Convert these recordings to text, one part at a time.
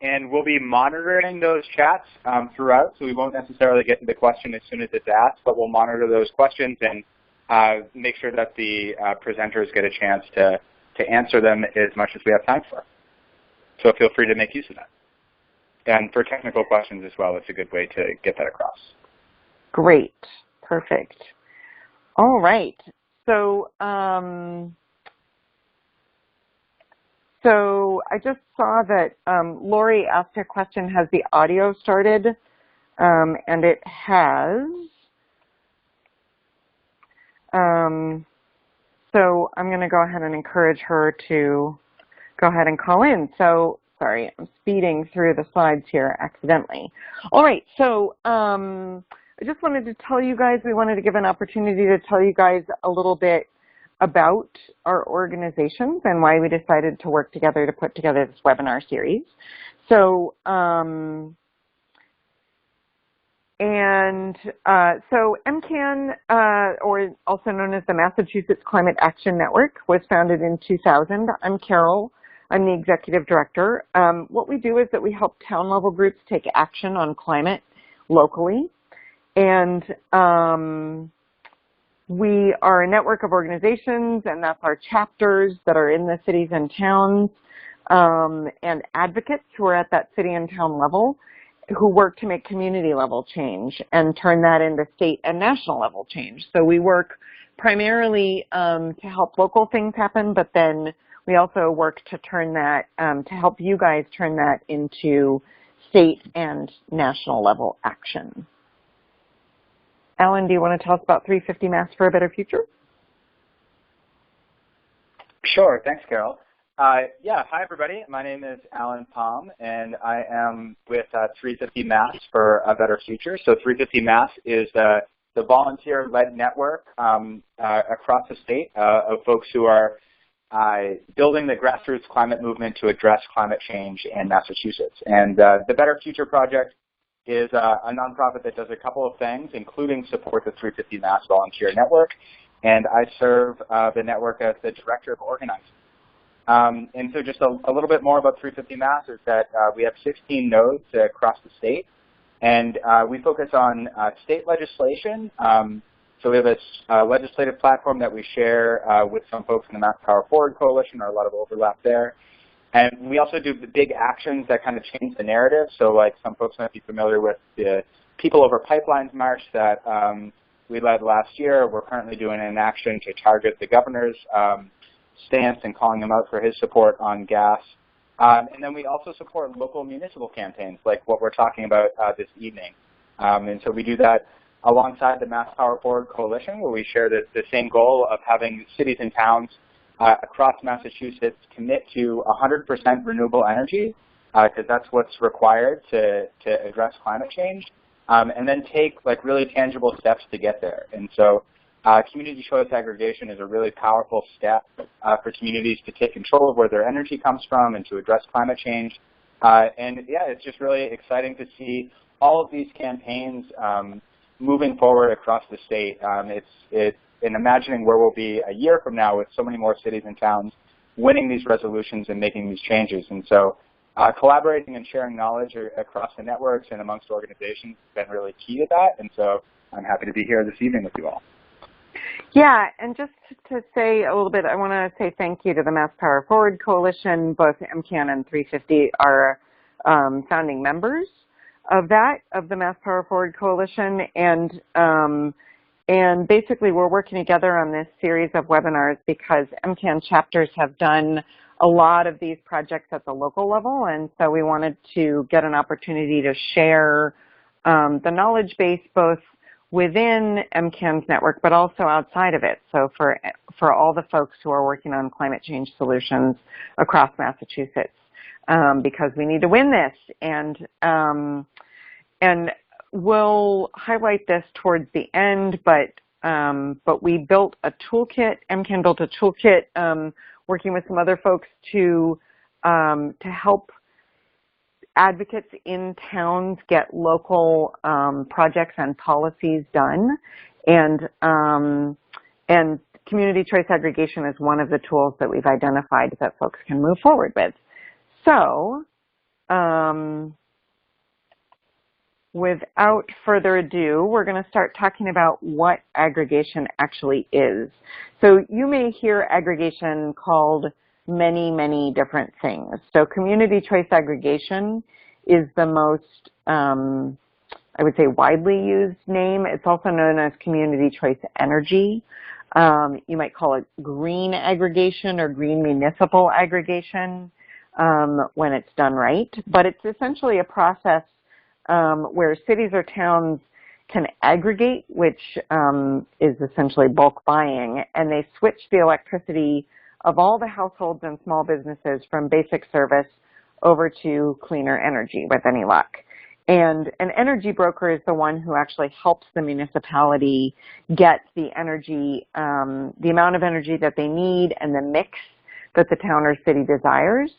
And we'll be monitoring those chats throughout, so we won't necessarily get to the question as soon as it's asked, but we'll monitor those questions and make sure that the presenters get a chance to answer them as much as we have time for. So feel free to make use of that. And for technical questions as well, it's a good way to get that across. Great. Perfect. All right. So, so I just saw that Lori asked a question, has the audio started? And it has. So I'm going to go ahead and encourage her to go ahead and call in. So, sorry, I'm speeding through the slides here accidentally. All right, so I just wanted to tell you guys, we wanted to give an opportunity to tell you guys a little bit about our organizations and why we decided to work together to put together this webinar series. So, so MCAN, or also known as the Massachusetts Climate Action Network, was founded in 2000. I'm Carol. I'm the executive director. What we do is that we help town-level groups take action on climate locally. And we are a network of organizations, and that's our chapters that are in the cities and towns, and advocates who are at that city and town level who work to make community level change and turn that into state and national level change. So we work primarily to help local things happen, but then we also work to turn that, to help you guys turn that into state and national level action. Alan, do you want to tell us about 350 Mass for a Better Future? Sure, thanks, Carol. Yeah, hi everybody. My name is Alan Palm, and I am with 350 Mass for a Better Future. So 350 Mass is the volunteer-led network across the state of folks who are building the grassroots climate movement to address climate change in Massachusetts. And the Better Future Project is a nonprofit that does a couple of things, including support the 350 Mass Volunteer Network, and I serve the network as the Director of Organizing. And so just a little bit more about 350 Mass is that we have 16 nodes across the state, and we focus on state legislation. So we have a legislative platform that we share with some folks in the Mass Power Forward Coalition, or a lot of overlap there. And we also do the big actions that kind of change the narrative. So like some folks might be familiar with the People Over Pipelines March that we led last year. We're currently doing an action to target the governor's stance and calling him out for his support on gas. And then we also support local municipal campaigns like what we're talking about this evening. And so we do that alongside the Mass Power Forward Coalition, where we share the same goal of having cities and towns across Massachusetts commit to 100% renewable energy, because that's what's required to address climate change, and then take like really tangible steps to get there. And so community choice aggregation is a really powerful step for communities to take control of where their energy comes from and to address climate change. And yeah, it's just really exciting to see all of these campaigns moving forward across the state. In imagining where we'll be a year from now with so many more cities and towns winning these resolutions and making these changes. And so collaborating and sharing knowledge across the networks and amongst organizations has been really key to that. And so I'm happy to be here this evening with you all. Yeah, and just to say a little bit, I want to say thank you to the Mass Power Forward Coalition. Both MCAN and 350 are founding members of the Mass Power Forward Coalition, and basically we're working together on this series of webinars because MCAN chapters have done a lot of these projects at the local level, and so we wanted to get an opportunity to share the knowledge base both within MCAN's network but also outside of it. So for all the folks who are working on climate change solutions across Massachusetts, because we need to win this, and we'll highlight this towards the end, but we built a toolkit. MCAN built a toolkit working with some other folks to help advocates in towns get local projects and policies done, and community choice aggregation is one of the tools that we've identified that folks can move forward with. So without further ado, we're going to start talking about what aggregation actually is. So you may hear aggregation called many, many different things. So community choice aggregation is the most, I would say, widely used name. It's also known as community choice energy. You might call it green aggregation or green municipal aggregation when it's done right. But it's essentially a process where cities or towns can aggregate, which is essentially bulk buying, and they switch the electricity of all the households and small businesses from basic service over to cleaner energy with any luck. And an energy broker is the one who actually helps the municipality get the energy, the amount of energy that they need and the mix that the town or city desires.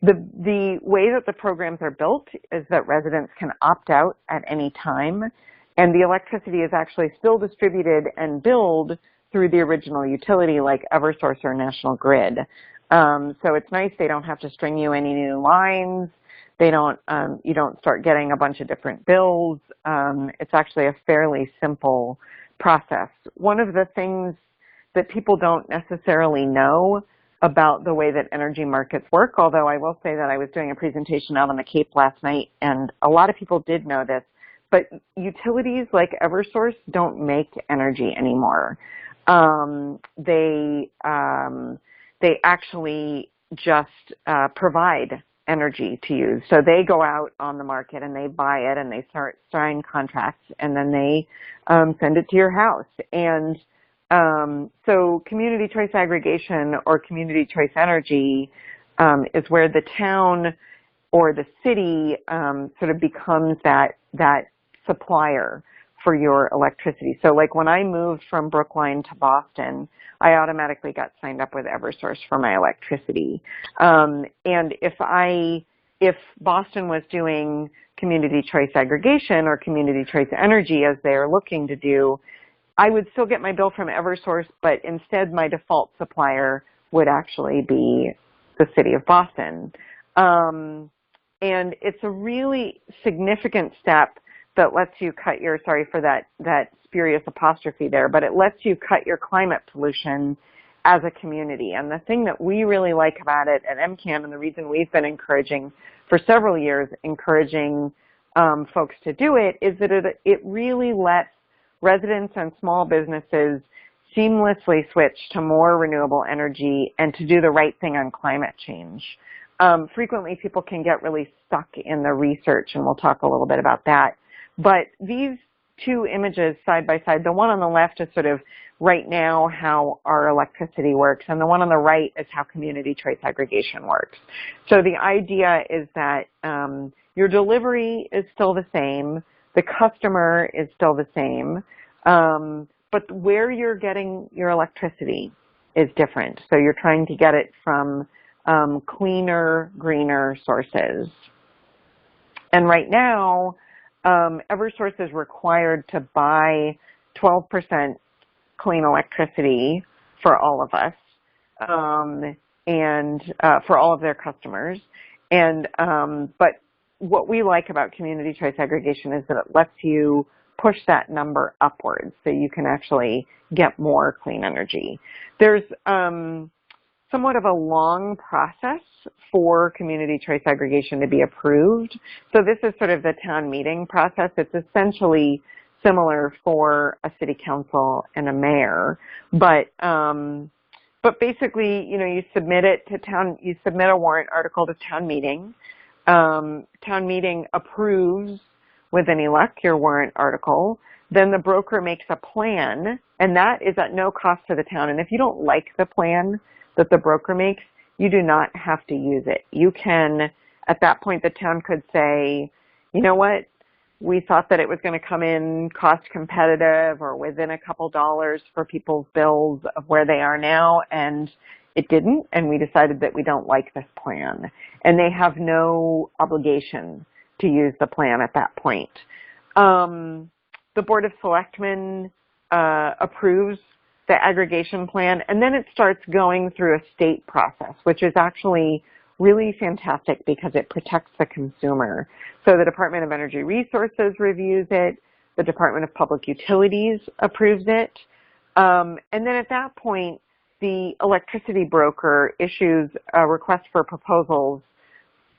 The way that the programs are built is that residents can opt out at any time, and the electricity is actually still distributed and billed through the original utility like Eversource or National Grid. So it's nice. They don't have to string you any new lines. They don't, you don't start getting a bunch of different bills. It's actually a fairly simple process. One of the things that people don't necessarily know about the way that energy markets work, although I will say that I was doing a presentation out on the Cape last night, and a lot of people did know this, but utilities like Eversource don't make energy anymore. They actually just provide energy to use. So they go out on the market and they buy it and they start signing contracts, and then they send it to your house. And so community choice aggregation or community choice energy is where the town or the city sort of becomes that supplier for your electricity. So like when I moved from Brookline to Boston, I automatically got signed up with Eversource for my electricity. And if Boston was doing community choice aggregation or community choice energy as they're looking to do, I would still get my bill from Eversource, but instead my default supplier would actually be the city of Boston. And it's a really significant step that lets you cut your, sorry for that spurious apostrophe there, but it lets you cut your climate pollution as a community. And the thing that we really like about it at MCAN, and the reason we've been encouraging for several years, folks to do it, is that it really lets residents and small businesses seamlessly switch to more renewable energy and to do the right thing on climate change. Frequently, people can get really stuck in the research, and we'll talk a little bit about that. But these two images side by side, the one on the left is sort of right now how our electricity works, and the one on the right is how community choice aggregation works. So the idea is that your delivery is still the same, the customer is still the same, but where you're getting your electricity is different. So you're trying to get it from cleaner, greener sources. And right now, Eversource is required to buy 12% clean electricity for all of us and for all of their customers. And but what we like about community choice aggregation is that it lets you push that number upwards so you can actually get more clean energy. There's somewhat of a long process for community choice aggregation to be approved. So this is sort of the town meeting process. It's essentially similar for a city council and a mayor, but basically, you know, you submit it to town, you submit a warrant article to town meeting. Town meeting approves, with any luck, your warrant article. Then the broker makes a plan, and that is at no cost to the town. And if you don't like the plan that the broker makes, you do not have to use it. You can, at that point, the town could say, you know what, we thought that it was going to come in cost competitive or within a couple dollars for people's bills of where they are now, and it didn't, and we decided that we don't like this plan. And they have no obligation to use the plan at that point. The Board of Selectmen approves the aggregation plan, and then it starts going through a state process, which is actually really fantastic because it protects the consumer. So the Department of Energy Resources reviews it, the Department of Public Utilities approves it, and then at that point, the electricity broker issues a request for proposals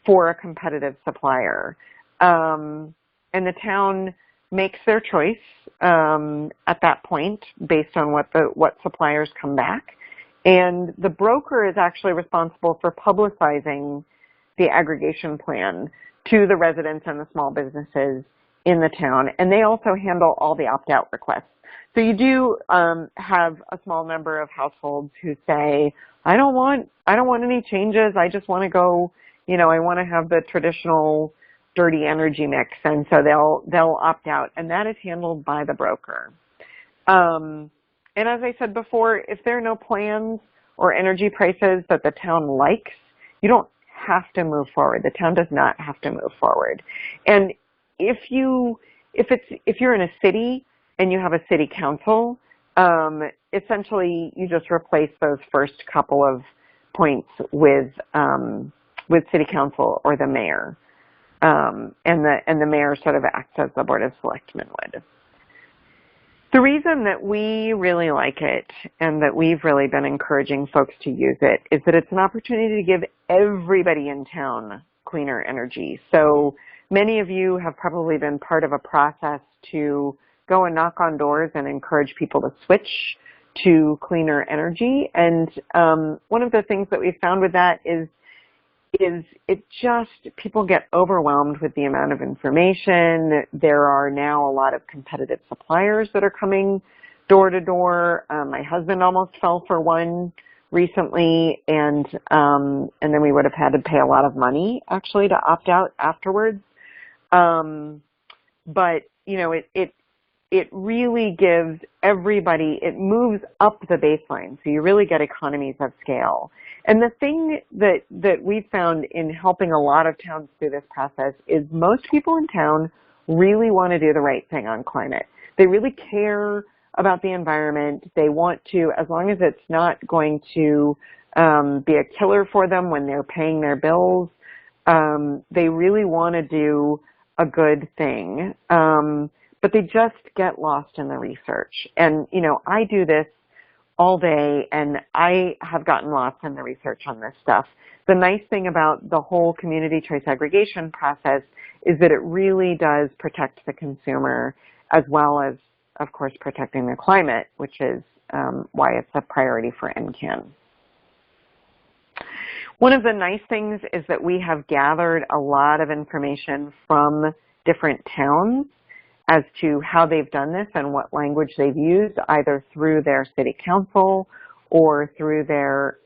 for a competitive supplier. And the town makes their choice at that point based on what suppliers come back. And the broker is actually responsible for publicizing the aggregation plan to the residents and the small businesses in the town. And they also handle all the opt-out requests. So you do have a small number of households who say, I don't want any changes. I just want to go, I want to have the traditional dirty energy mix. And so they'll opt out. And that is handled by the broker. And as I said before, if there are no plans or energy prices that the town likes, you don't have to move forward. The town does not have to move forward. And if you're in a city and you have a city council, essentially you just replace those first couple of points with city council or the mayor, and the mayor sort of acts as the Board of Selectmen would. The reason that we really like it and that we've really been encouraging folks to use it is that it's an opportunity to give everybody in town cleaner energy. So many of you have probably been part of a process to go and knock on doors and encourage people to switch to cleaner energy. And one of the things that we've found with that is people get overwhelmed with the amount of information. There are now a lot of competitive suppliers that are coming door to door. My husband almost fell for one recently, and then we would have had to pay a lot of money actually to opt out afterwards. But it really gives everybody, it moves up the baseline, so you really get economies of scale. And the thing that we've found in helping a lot of towns through this process is most people in town really want to do the right thing on climate. They really care about the environment. They want to, as long as it's not going to be a killer for them when they're paying their bills, they really want to do a good thing. But they just get lost in the research. And, I do this all day, and I have gotten lost in the research on this stuff. The nice thing about the whole community choice aggregation process is that it really does protect the consumer as well as, of course, protecting the climate, which is why it's a priority for MCAN. One of the nice things is that we have gathered a lot of information from different towns as to how they've done this and what language they've used, either through their city council or through their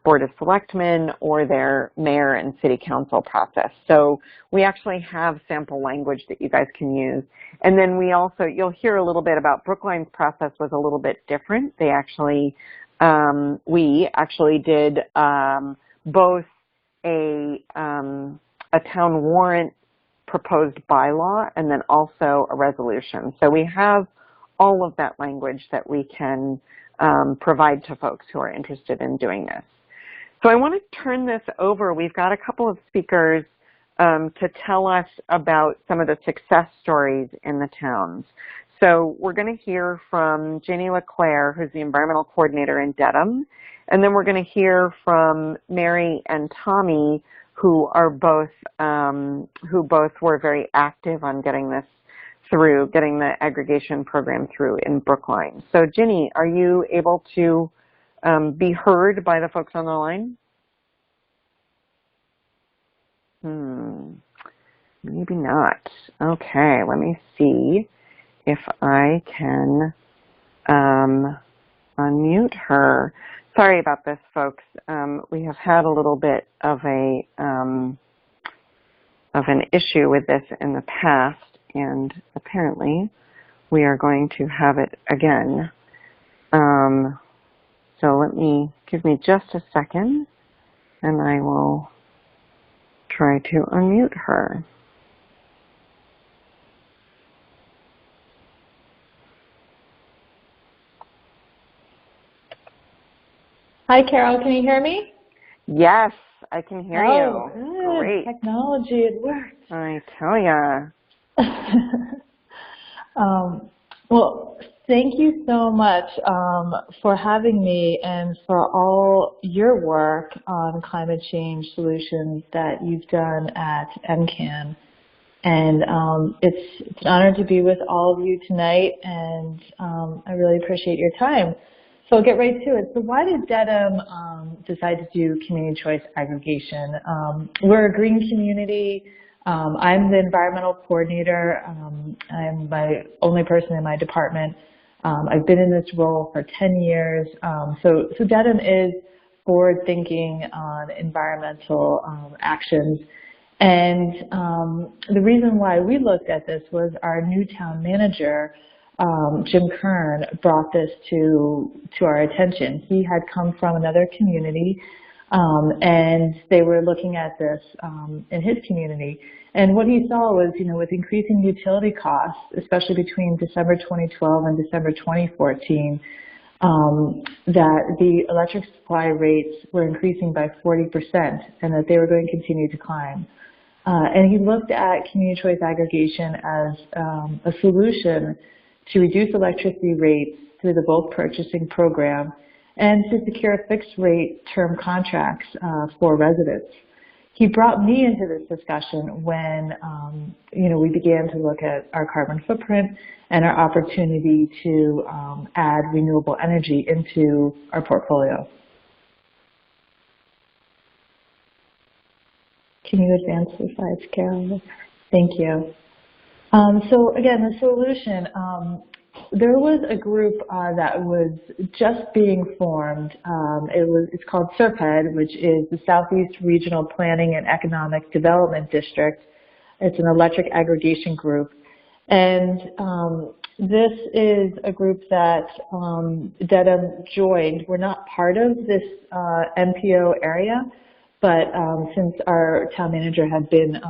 Board of Selectmen or their mayor and city council process. So we actually have sample language that you guys can use. And then you'll hear a little bit about Brookline's process was a little bit different. They actually, we actually did both a town warrant proposed bylaw and then also a resolution. So we have all of that language that we can provide to folks who are interested in doing this. So I want to turn this over. We've got a couple of speakers to tell us about some of the success stories in the towns. So we're going to hear from Ginny LeClaire, who's the environmental coordinator in Denham, and then we're going to hear from Mary and Tommy, who both were very active on getting this through, getting the aggregation program through in Brookline. So Ginny, are you able to be heard by the folks on the line? Maybe not. Okay, let me see if I can unmute her. Sorry about this, folks. We have had a little bit of an issue with this in the past, and apparently we are going to have it again. So give me just a second, and I will try to unmute her. Hi, Carol. Can you hear me? Yes, I can hear Oh, you. good. Great. Technology, it worked. I tell ya. Well, thank you so much for having me and for all your work on climate change solutions that you've done at MCAN. And it's an honor to be with all of you tonight, and I really appreciate your time. So I'll get right to it. So why did Denham decide to do community choice aggregation? We're a green community. I'm the environmental coordinator. I'm my only person in my department. I've been in this role for 10 years. So Denham is forward thinking on environmental actions. And the reason why we looked at this was our new town manager, Jim Kern, brought this to our attention. He had come from another community, and they were looking at this in his community. And what he saw was, with increasing utility costs, especially between December 2012 and December 2014, that the electric supply rates were increasing by 40% and that they were going to continue to climb. And he looked at community choice aggregation as a solution to reduce electricity rates through the bulk purchasing program and to secure fixed rate term contracts for residents. He brought me into this discussion when, we began to look at our carbon footprint and our opportunity to add renewable energy into our portfolio. Can you advance the slides, Carol? Thank you. So again, the solution, there was a group that was just being formed. It's called SERPED, which is the Southeast Regional Planning and Economic Development District. It's an electric aggregation group. And this is a group that Denham joined. We're not part of this MPO area, but since our town manager had been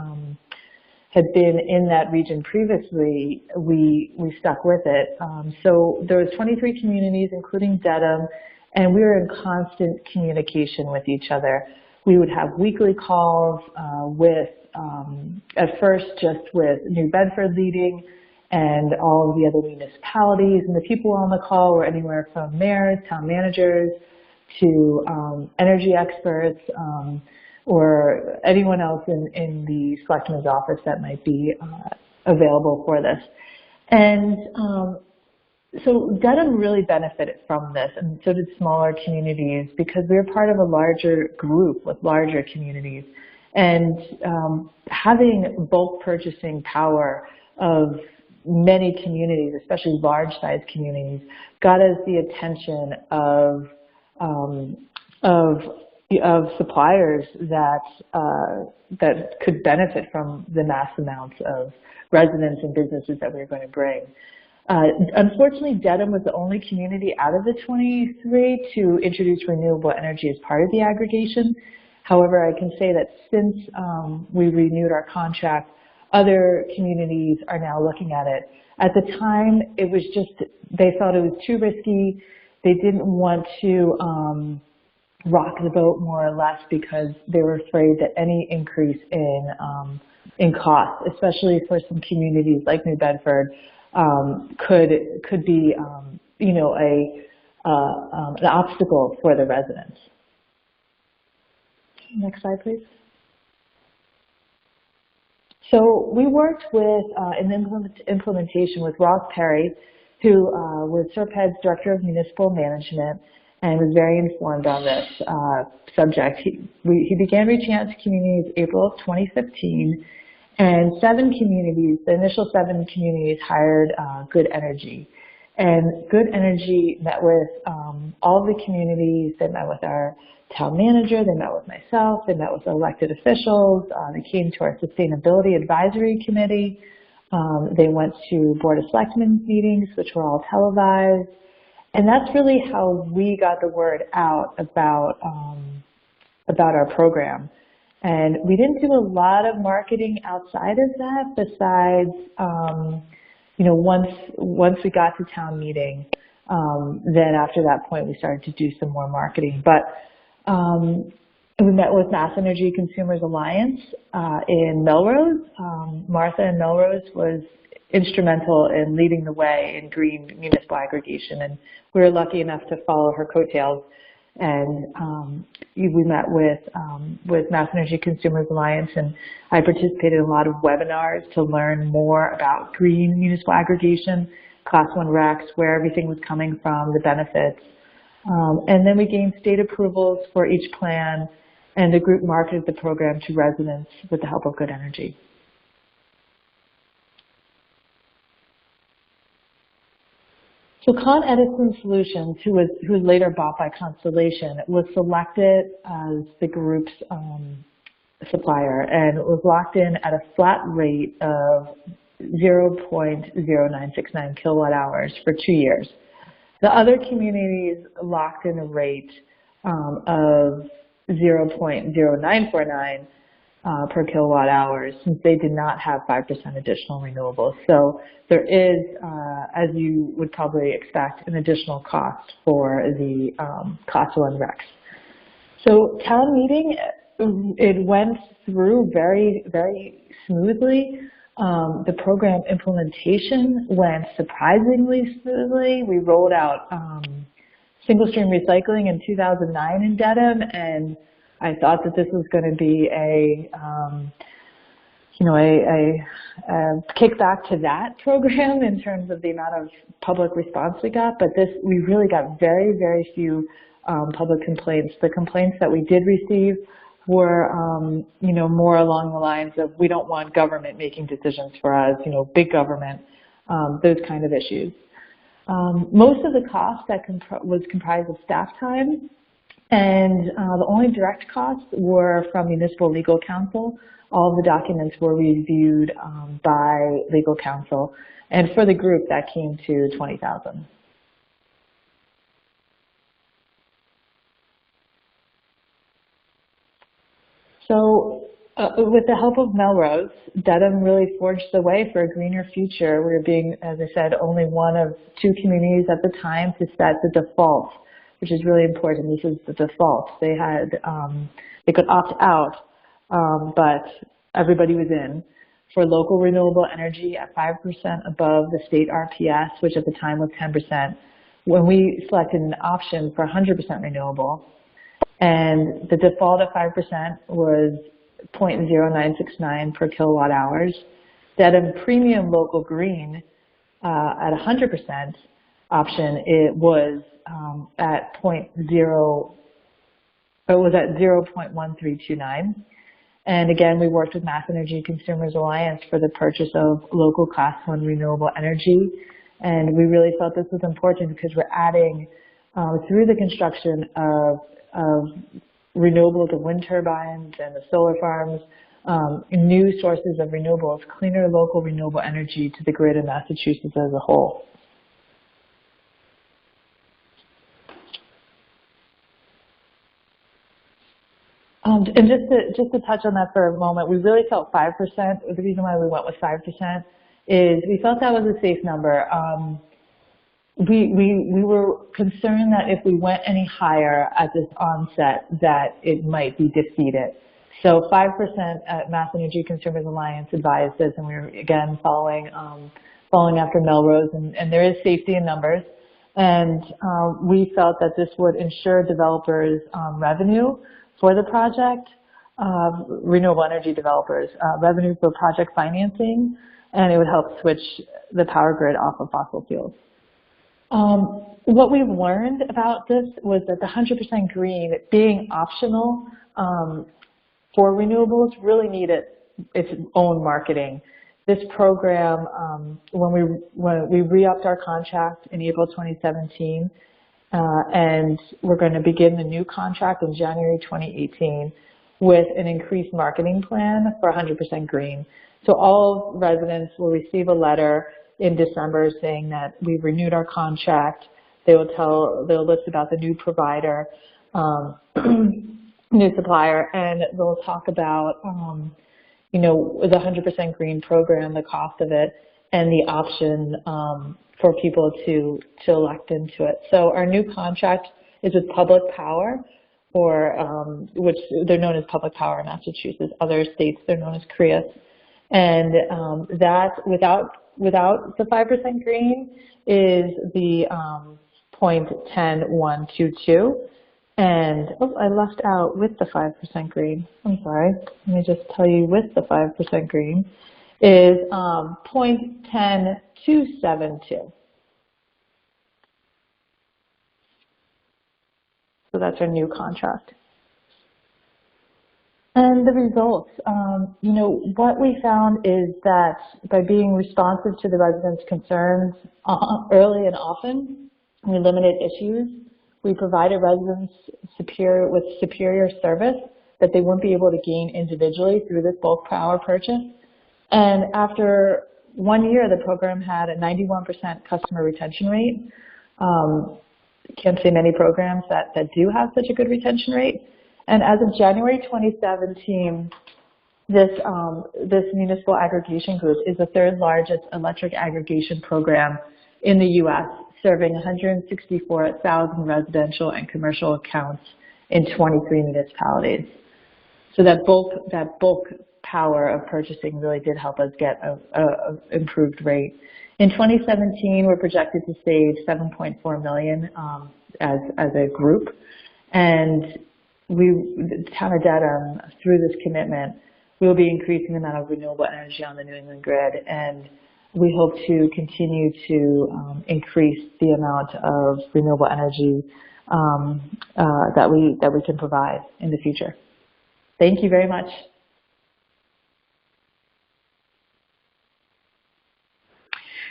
in that region previously, we stuck with it. So there was 23 communities, including Denham, and we were in constant communication with each other. We would have weekly calls with, at first, just with New Bedford leading and all of the other municipalities. And the people on the call were anywhere from mayors, town managers, to energy experts, or anyone else in the selectman's office that might be available for this. And so Denham really benefited from this, and so did smaller communities, because we were part of a larger group with larger communities. And having bulk purchasing power of many communities, especially large-sized communities, got us the attention of suppliers that could benefit from the mass amounts of residents and businesses that we were going to bring. Unfortunately, Denham was the only community out of the 23 to introduce renewable energy as part of the aggregation. However, I can say that since we renewed our contract, other communities are now looking at it. At the time, it was just, they felt it was too risky. They didn't want to rock the boat, more or less, because they were afraid that any increase in cost, especially for some communities like New Bedford, could be an obstacle for the residents. Next slide, please. So we worked with in implementation with Ross Perry, who was SERPED's Director of Municipal Management, and was very informed on this subject. He began reaching out to communities April of 2015, and 7 communities, the initial 7 communities, hired Good Energy. And Good Energy met with all the communities. They met with our town manager, they met with myself, they met with elected officials, they came to our Sustainability Advisory Committee, they went to Board of Selectmen meetings, which were all televised. And that's really how we got the word out about our program. And we didn't do a lot of marketing outside of that, besides, once we got to town meeting, then after that point we started to do some more marketing. But We met with Mass Energy Consumers Alliance in Melrose. Martha in Melrose was instrumental in leading the way in green municipal aggregation, and we were lucky enough to follow her coattails. And we met with Mass Energy Consumers Alliance, and I participated in a lot of webinars to learn more about green municipal aggregation, Class 1 RECs, where everything was coming from, the benefits. And then we gained state approvals for each plan, and the group marketed the program to residents with the help of Good Energy. So Con Edison Solutions, who was later bought by Constellation, was selected as the group's supplier, and it was locked in at a flat rate of 0.0969 kilowatt hours for 2 years. The other communities locked in a rate of 0.0949 per kilowatt hours, since they did not have 5% additional renewables. So there is, as you would probably expect, an additional cost for the Class 1 RECs. So town meeting, it went through very, very smoothly. The program implementation went surprisingly smoothly. We rolled out single stream recycling in 2009 in Denham, and I thought that this was going to be a kickback to that program in terms of the amount of public response we got. But we really got very, very few public complaints. The complaints that we did receive were, more along the lines of, we don't want government making decisions for us, big government, those kind of issues. Most of the cost was comprised of staff time, and the only direct costs were from municipal legal counsel. All of the documents were reviewed by legal counsel, and for the group that came to $20,000. So with the help of Melrose, Denham really forged the way for a greener future. We were being, as I said, only one of 2 communities at the time to set the default, which is really important. This is the default. They could opt out, but everybody was in. For local renewable energy at 5% above the state RPS, which at the time was 10%, when we selected an option for 100% renewable, and the default at 5% was 0.0969 per kilowatt hours. Denham Premium Local Green at 100% option, it was at 0.1329. And again, we worked with Mass Energy Consumers Alliance for the purchase of local Class 1 renewable energy. And we really felt this was important because we're adding, through the construction of renewables, the wind turbines and the solar farms, new sources of renewables, cleaner local renewable energy to the grid in Massachusetts as a whole. And just to touch on that for a moment, we really felt 5%. The reason why we went with 5% is we felt that was a safe number. We were concerned that if we went any higher at this onset, that it might be defeated. So 5% at Mass Energy Consumers Alliance advised us, and we were again following after Melrose, and there is safety in numbers. And we felt that this would ensure developers revenue for the project, renewable energy developers, revenue for project financing, and it would help switch the power grid off of fossil fuels. What we've learned about this was that the 100% green being optional for renewables really needed its own marketing. This program, when we re-upped our contract in April 2017, and we're going to begin the new contract in January 2018 with an increased marketing plan for 100% green. So all residents will receive a letter in December saying that we've renewed our contract. They'll list about the new provider, new supplier, and they'll talk about, the 100% green program, the cost of it, and the option for people to elect into it. So our new contract is with Public Power, which they're known as Public Power in Massachusetts. Other states, they're known as CREAs. And that, without the 5% green, is the 0.10122. And, oh, I left out with the 5% green. I'm sorry. Let me just tell you with the 5% green is 0.10272. So that's our new contract. And the results, you know, what we found is that by being responsive to the residents' concerns early and often, we limited issues. We provided residents with superior service that they wouldn't be able to gain individually through this bulk power purchase. And after 1 year, the program had a 91% customer retention rate. Can't say many programs that do have such a good retention rate. And as of January 2017, this municipal aggregation group is the third largest electric aggregation program in the U.S., serving 164,000 residential and commercial accounts in 23 municipalities. So that bulk power of purchasing really did help us get a improved rate. In 2017, we're projected to save $7.4 million as a group, and the town of Dedham, through this commitment, we will be increasing the amount of renewable energy on the New England grid, and we hope to continue to increase the amount of renewable energy that we can provide in the future. Thank you very much.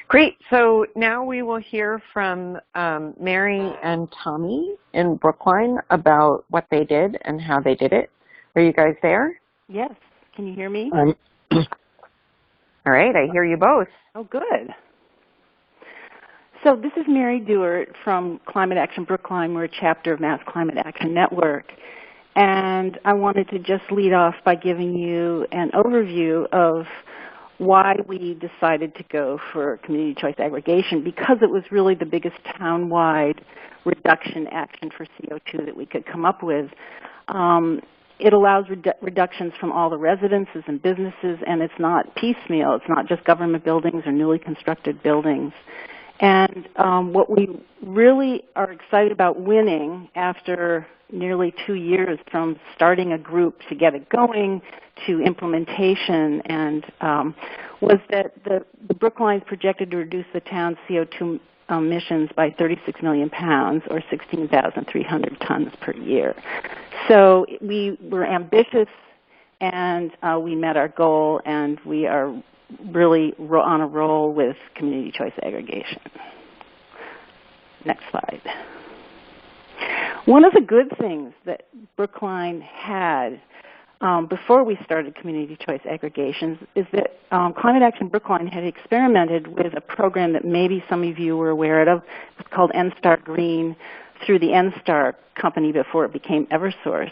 Great. So now we will hear from Mary and Tommy in Brookline about what they did and how they did it. Are you guys there? Yes. Can you hear me? All right. I hear you both. Oh, good. So this is Mary Dewart from Climate Action Brookline. We're a chapter of Mass Climate Action Network. And I wanted to just lead off by giving you an overview of why we decided to go for community choice aggregation, because it was really the biggest town-wide reduction action for CO2 that we could come up with. It allows reductions from all the residences and businesses, and it's not piecemeal. It's not just government buildings or newly constructed buildings. And what we really are excited about winning after nearly 2 years from starting a group to get it going to implementation, and was that the Brooklines projected to reduce the town's CO2 emissions by 36 million pounds, or 16,300 tons per year. So we were ambitious, and we met our goal, and we are really on a roll with community choice aggregation. Next slide. One of the good things that Brookline had before we started community choice aggregations is that Climate Action Brookline had experimented with a program that maybe some of you were aware of. It's called NSTAR Green through the NSTAR company before it became Eversource.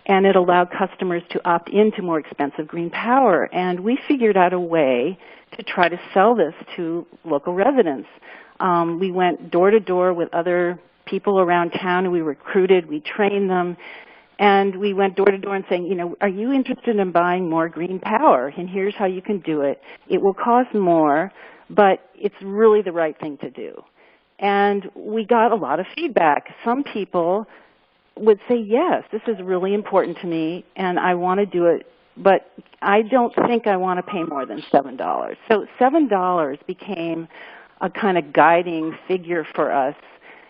And it allowed customers to opt into more expensive green power. And we figured out a way to try to sell this to local residents. We went door to door with other people around town, and we recruited, we trained them, and we went door to door and saying, you know, are you interested in buying more green power? And here's how you can do it. It will cost more, but it's really the right thing to do. And we got a lot of feedback. Some people would say, yes, this is really important to me, and I want to do it, but I don't think I want to pay more than $7. So $7 became a kind of guiding figure for us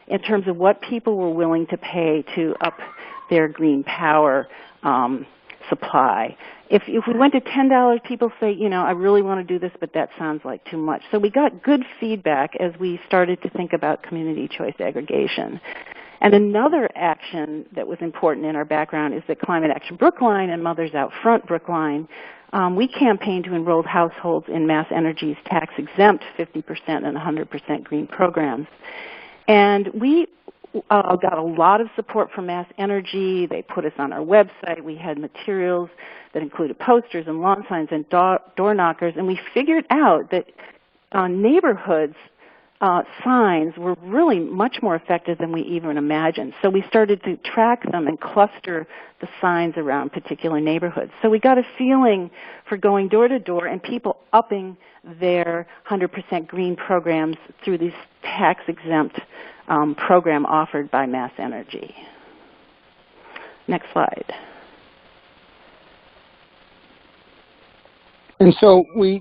in terms of what people were willing to pay to up their green power supply. If we went to $10, people say, you know, I really want to do this, but that sounds like too much. So we got good feedback as we started to think about community choice aggregation. And another action that was important in our background is that Climate Action Brookline and Mothers Out Front Brookline, we campaigned to enroll households in Mass Energy's tax-exempt 50% and 100% green programs. And we got a lot of support from Mass Energy. They put us on our website. We had materials that included posters and lawn signs and door knockers. And we figured out that neighborhoods signs were really much more effective than we even imagined. So we started to track them and cluster the signs around particular neighborhoods. So we got a feeling for going door to door and people upping their 100% green programs through these tax-exempt program offered by Mass Energy. Next slide. And so we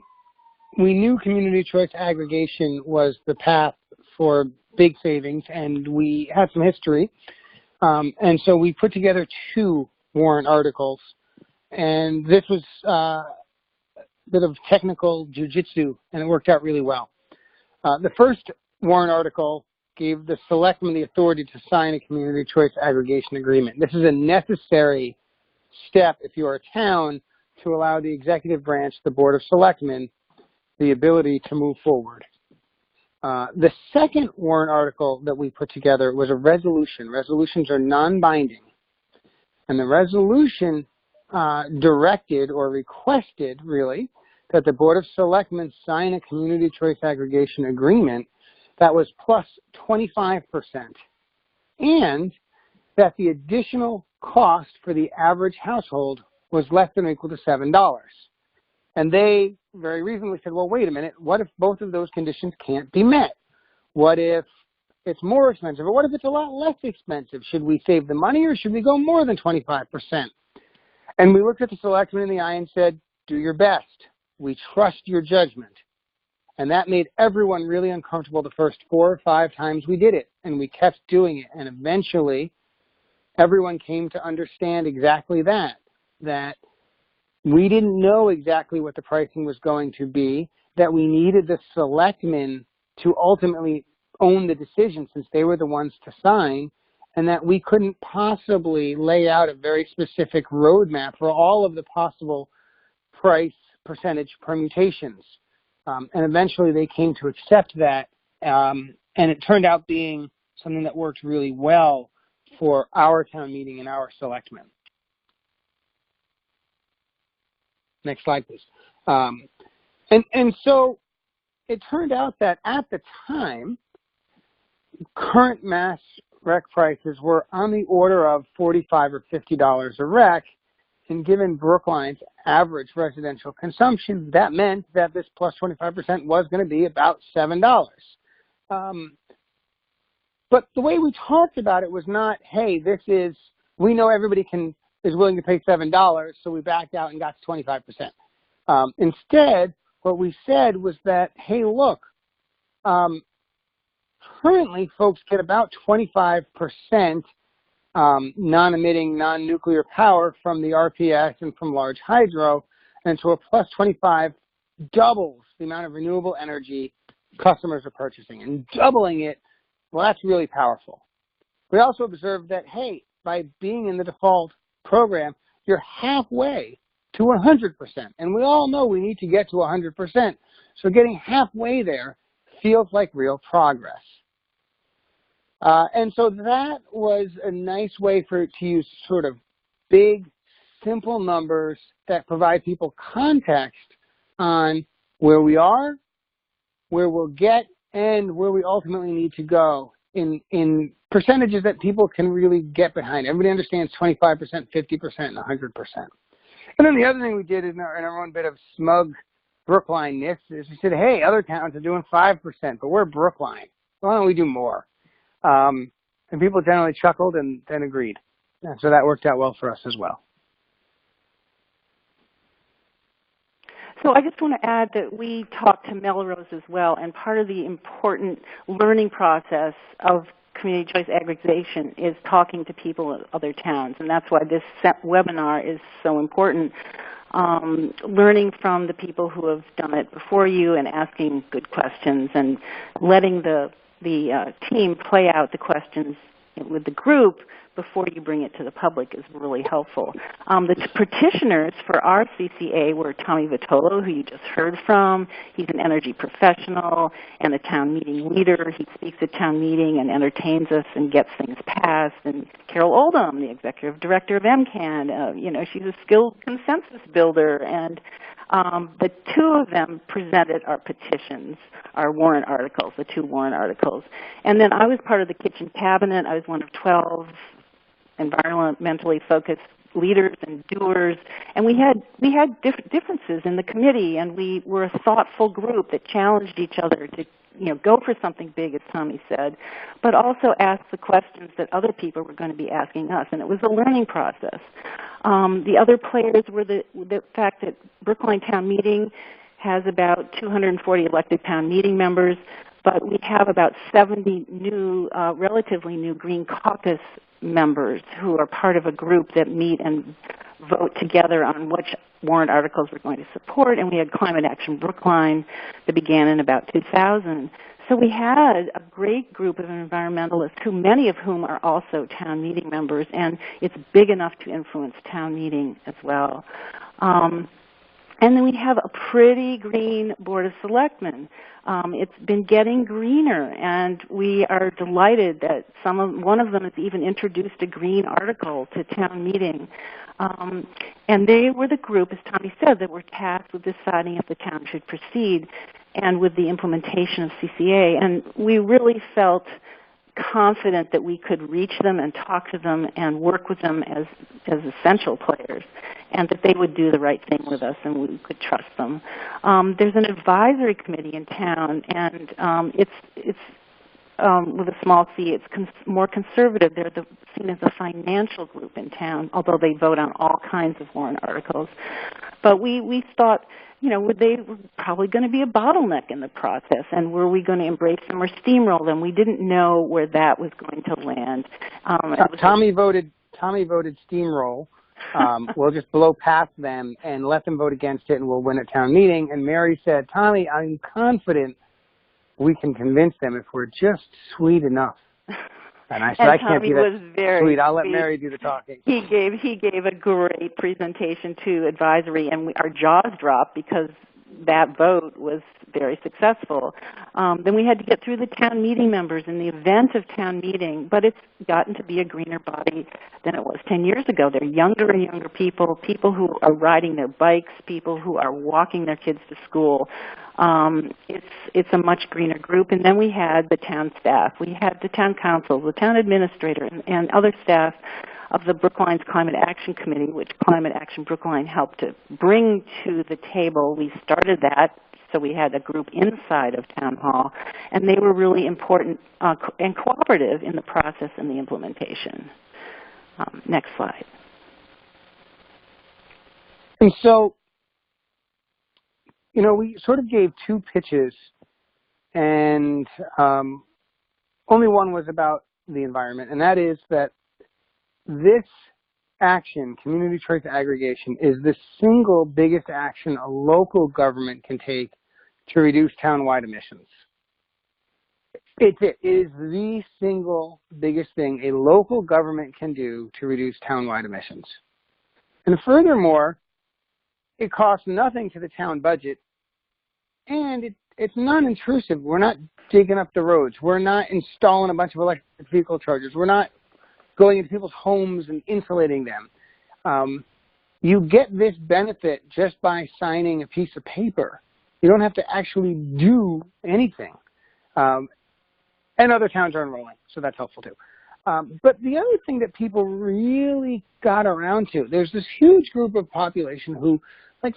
knew community choice aggregation was the path for big savings, and we had some history. And so we put together 2 warrant articles, and this was a bit of technical jujitsu, and it worked out really well. The first warrant article gave the selectmen the authority to sign a community choice aggregation agreement. This is a necessary step if you're a town to allow the executive branch, the Board of Selectmen, the ability to move forward. The second warrant article that we put together was a resolution. Resolutions are non-binding. And the resolution directed or requested, really, that the Board of Selectmen sign a community choice aggregation agreement that was plus 25%, and that the additional cost for the average household was less than or equal to $7. And they very reasonably said, well, wait a minute, what if both of those conditions can't be met? What if it's more expensive? Or what if it's a lot less expensive? Should we save the money, or should we go more than 25%? And we looked at the selectmen in the eye and said, do your best. We trust your judgment. And that made everyone really uncomfortable the first 4 or 5 times we did it. And we kept doing it. And eventually, everyone came to understand exactly that we didn't know exactly what the pricing was going to be, that we needed the selectmen to ultimately own the decision since they were the ones to sign, and that we couldn't possibly lay out a very specific roadmap for all of the possible price percentage permutations. And eventually they came to accept that, and it turned out being something that worked really well for our town meeting and our selectmen. Next slide, please. And so it turned out that at the time, current mass rec prices were on the order of $45 or $50 a rec, and given Brookline's average residential consumption, that meant that this plus 25% was going to be about $7. But the way we talked about it was not, hey, we know everybody is willing to pay $7, so we backed out and got to 25%. Instead, what we said was that, hey, look, currently folks get about 25% non-emitting, non-nuclear power from the RPS and from large hydro, and so a plus 25 doubles the amount of renewable energy customers are purchasing. And doubling it, well, that's really powerful. We also observed that, hey, by being in the default program, you're halfway to 100%. And we all know we need to get to 100%. So getting halfway there feels like real progress. And so that was a nice way to use sort of big, simple numbers that provide people context on where we are, where we'll get, and where we ultimately need to go in percentages that people can really get behind. Everybody understands 25%, 50%, and 100%. And then the other thing we did in our own bit of smug Brookline-ness is we said, hey, other towns are doing 5%, but we're Brookline. Why don't we do more? And people generally chuckled and then agreed. And so that worked out well for us as well. So I just want to add that we talked to Melrose as well, and part of the important learning process of community choice aggregation is talking to people in other towns, and that's why this webinar is so important. Learning from the people who have done it before you and asking good questions and letting the team play out the questions with the group before you bring it to the public is really helpful. The petitioners for our CCA were Tommy Vitolo, who you just heard from. He's an energy professional and a town meeting leader. He speaks at town meeting and entertains us and gets things passed. And Carol Oldham, the executive director of MCAN, she's a skilled consensus builder. And The two of them presented our petitions, our warrant articles, the two warrant articles. And then I was part of the kitchen cabinet. I was one of 12 environmentally focused leaders and doers, and we had differences in the committee, and we were a thoughtful group that challenged each other to go for something big, as Tommy said, but also ask the questions that other people were going to be asking us, and it was a learning process. The other players were the fact that Brookline Town Meeting has about 240 elected town meeting members, but we have about 70 new, relatively new Green Caucus members who are part of a group that meet and vote together on which warrant articles we're going to support, and we had Climate Action Brookline that began in about 2000. So we had a great group of environmentalists, many of whom are also town meeting members, and it's big enough to influence town meeting as well. And then we have a pretty green Board of Selectmen. It's been getting greener, and we are delighted that one of them has even introduced a green article to town meeting. And they were the group, as Tommy said, that were tasked with deciding if the town should proceed and with the implementation of CCA. And we really felt confident that we could reach them and talk to them and work with them as essential players, and that they would do the right thing with us and we could trust them. There's an advisory committee in town, and it's with a small c, it's more conservative. They're seen as a financial group in town, although they vote on all kinds of warrant articles. But we thought, they were probably going to be a bottleneck in the process, and were we going to embrace them or steamroll them? We didn't know where that was going to land. Tommy voted steamroll. We'll just blow past them and let them vote against it, and we'll win at town meeting. And Mary said, Tommy, I'm confident we can convince them if we're just sweet enough. And I said, I can't be that sweet. I'll let Mary do the talking. He gave a great presentation to advisory, and our jaws dropped because that vote was very successful. Then we had to get through the town meeting members in the event of town meeting, but it's gotten to be a greener body than it was 10 years ago. They're younger and younger people who are riding their bikes, people who are walking their kids to school. It's a much greener group. And then we had the town staff. We had the town council, the town administrator, and other staff of the Brookline's Climate Action Committee, which Climate Action Brookline helped to bring to the table. We started that, so we had a group inside of Town Hall, and they were really important and cooperative in the process and the implementation. Next slide. And so, we sort of gave two pitches, and only one was about the environment, and that is that this action, community choice aggregation, is the single biggest action a local government can take to reduce townwide emissions. It is the single biggest thing a local government can do to reduce townwide emissions. And furthermore, it costs nothing to the town budget, and it's non-intrusive. We're not digging up the roads. We're not installing a bunch of electric vehicle chargers. We're not going into people's homes and insulating them. You get this benefit just by signing a piece of paper. You don't have to actually do anything. And other towns are enrolling, so that's helpful too. But the other thing that people really got around to, there's this huge group of population who,